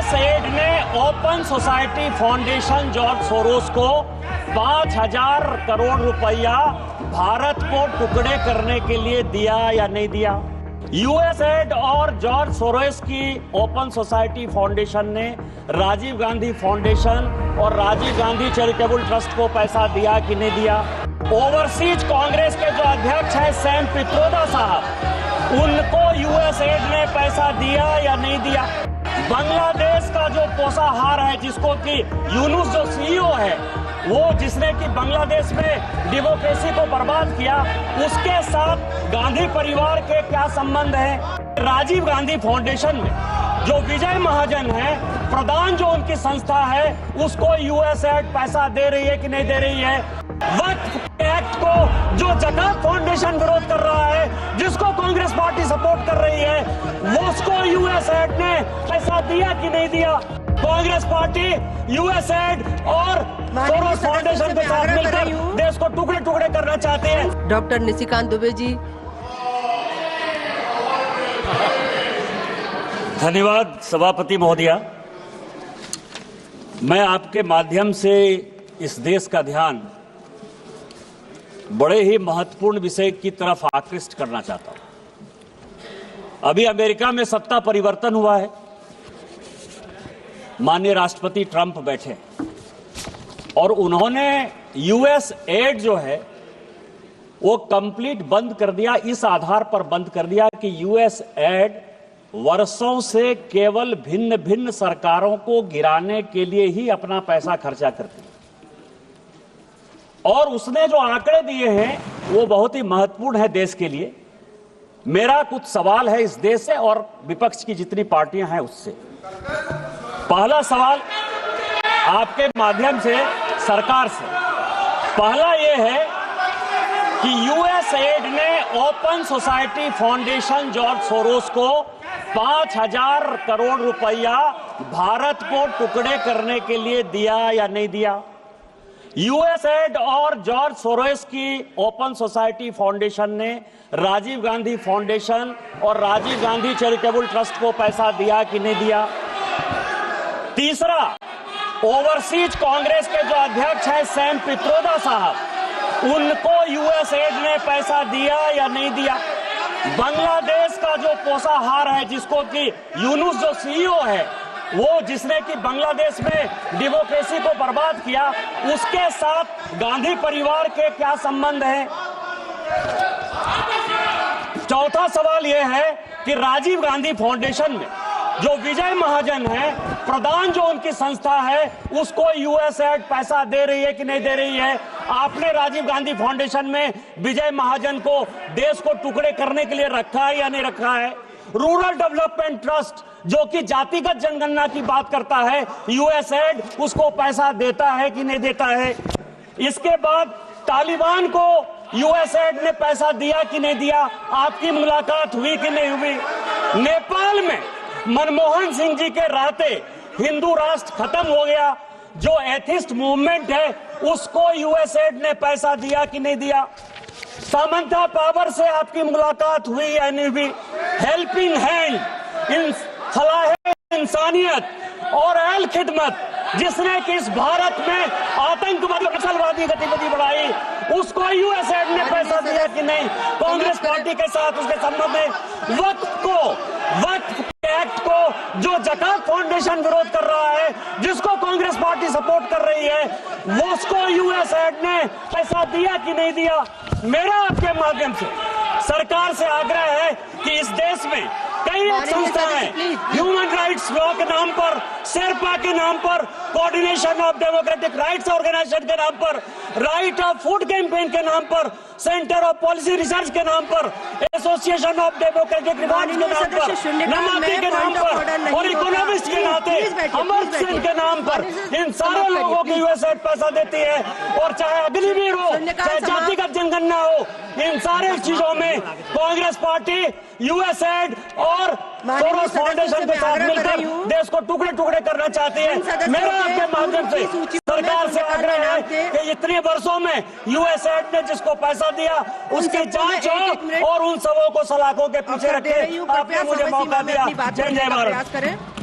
USAID ने open society foundation George Soros को 5,000 करोड़ रुपया भारत को टुकड़े करने के लिए दिया या नहीं दिया? यूएसएड और जॉर्ज सोरोस की ओपन सोसाइटी फाउंडेशन ने राजीव गांधी फाउंडेशन और राजीव गांधी चैरिटेबल ट्रस्ट को पैसा दिया कि नहीं दिया? ओवरसीज कांग्रेस के जो अध्यक्ष हैं सैम पित्रोदा साहब, उनको यूएसएड ने पैसा दिया या नहीं दिया? बांग्लादेश का जो पोषाहार है, जिसको कि यूनुस जो सीईओ है, वो जिसने कि बांग्लादेश में डेमोक्रेसी को बर्बाद किया, उसके साथ गांधी परिवार के क्या संबंध है? राजीव गांधी फाउंडेशन में जो विजय महाजन है, प्रधान जो उनकी संस्था है, उसको यूएसएड पैसा दे रही है कि नहीं दे रही है? वक्फ एक्ट को जो जकात फाउंडेशन विरोध कर रहा है, जिसको कांग्रेस पार्टी सपोर्ट कर रही है, वो उसको यूएसएड ने पैसा दिया कि नहीं दिया? कांग्रेस पार्टी यूएसएड और सोरोस फाउंडेशन के साथ मिलकर देश को टुकड़े टुकड़े करना चाहते हैं। डॉक्टर निशिकांत दुबे जी। धन्यवाद सभापति महोदया। मैं आपके माध्यम से इस देश का ध्यान बड़े ही महत्वपूर्ण विषय की तरफ आकृष्ट करना चाहता हूं। अभी अमेरिका में सत्ता परिवर्तन हुआ है, माननीय राष्ट्रपति ट्रंप बैठे और उन्होंने यूएसएड जो है वो कंप्लीट बंद कर दिया। इस आधार पर बंद कर दिया कि यूएसएड वर्षों से केवल भिन्न भिन्न सरकारों को गिराने के लिए ही अपना पैसा खर्चा करती है। और उसने जो आंकड़े दिए हैं वो बहुत ही महत्वपूर्ण है देश के लिए। मेरा कुछ सवाल है इस देश से और विपक्ष की जितनी पार्टियां हैं उससे। पहला सवाल आपके माध्यम से सरकार से, पहला ये है कि यूएसएड ने open society foundation George Soros को 5,000 करोड़ रुपया भारत को टुकड़े करने के लिए दिया या नहीं दिया? यूएसएड और जॉर्ज सोरोस की ओपन सोसाइटी फाउंडेशन ने राजीव गांधी फाउंडेशन और राजीव गांधी चैरिटेबल ट्रस्ट को पैसा दिया कि नहीं दिया? तीसरा, ओवरसीज कांग्रेस के जो अध्यक्ष हैं सैम पित्रोदा साहब, उनको यूएसएड ने पैसा दिया या नहीं दिया? बांग्लादेश का जो पोषाहार है, जिसको कि यूनुस जो सीईओ है, वो जिसने कि बांग्लादेश में डेमोक्रेसी को बर्बाद किया, उसके साथ गांधी परिवार के क्या संबंध है? चौथा सवाल यह है कि राजीव गांधी फाउंडेशन में जो विजय महाजन है, प्रधान जो उनकी संस्था है, उसको यूएसएड पैसा दे रही है कि नहीं दे रही है? आपने राजीव गांधी फाउंडेशन में विजय महाजन को देश को टुकड़े करने के लिए रखा है या नहीं रखा है? रूरल डेवलपमेंट ट्रस्ट जो कि जातिगत जनगणना की बात करता है, यूएसएड उसको पैसा देता है कि नहीं देता है? इसके बाद तालिबान को यूएसएड ने पैसा दिया कि नहीं दिया? आपकी मुलाकात हुई कि नहीं हुई? नेपाल में मनमोहन सिंह जी के रहते हिंदू राष्ट्र खत्म हो गया, जो एथिस्ट मूवमेंट है उसको यूएसएड ने पैसा दिया कि नहीं दिया? सामंता पावर से आपकी मुलाकात हुई या नहीं हुई? हेल्पिंग हैंड, इन फलाहे इंसानियत और अहल खिदमत, जिसने कि इस भारत में आतंकवादी नक्सलवादी गतिविधि बढ़ाई, उसको यूएसएड ने पैसा दिया कि नहीं? कांग्रेस पार्टी के साथ उसके संबंध में वक्फ एक्ट को जो जकात फाउंडेशन विरोध कर रहा है, जिसको कांग्रेस पार्टी सपोर्ट कर रही है, वो उसको यूएसएड ने पैसा दिया कि नहीं दिया? मेरा आपके माध्यम से सरकार से आग्रह है कि इस देश में कई संस्थाएं ह्यूमन राइट्स लॉ के नाम पर, शेरपा के नाम पर, coordination of democratic rights organisation के नाम पर, राइट ऑफ फूड कैंपेन के नाम पर, सेंटर ऑफ पॉलिसी रिसर्च के नाम पर, एसोसिएशन ऑफ डेमोक्रेटिक रिफॉर्म्स के नाम पर, नमाती के नाम पर और इकोनॉमिस्ट के नाते अमर सिंह के नाम पर, इन सारे लोगों की यूएसएड पैसा देती है। और चाहे अग्निवीर हो, चाहे जातिगत जनगणना हो, इन सारे चीजों में कांग्रेस पार्टी यूएसएड और सोरोस फाउंडेशन के साथ मिलकर देश को टुकड़े टुकड़े करना चाहती है। मेरा आपके माध्यम से सरकार से आग्रह है कि इतने वर्षों में यूएसएड ने जिसको पैसा दिया उसकी जांच हो और उन सबों को सलाखों के पीछे रखे। आपने मुझे मौका दिया। जय जय भारत।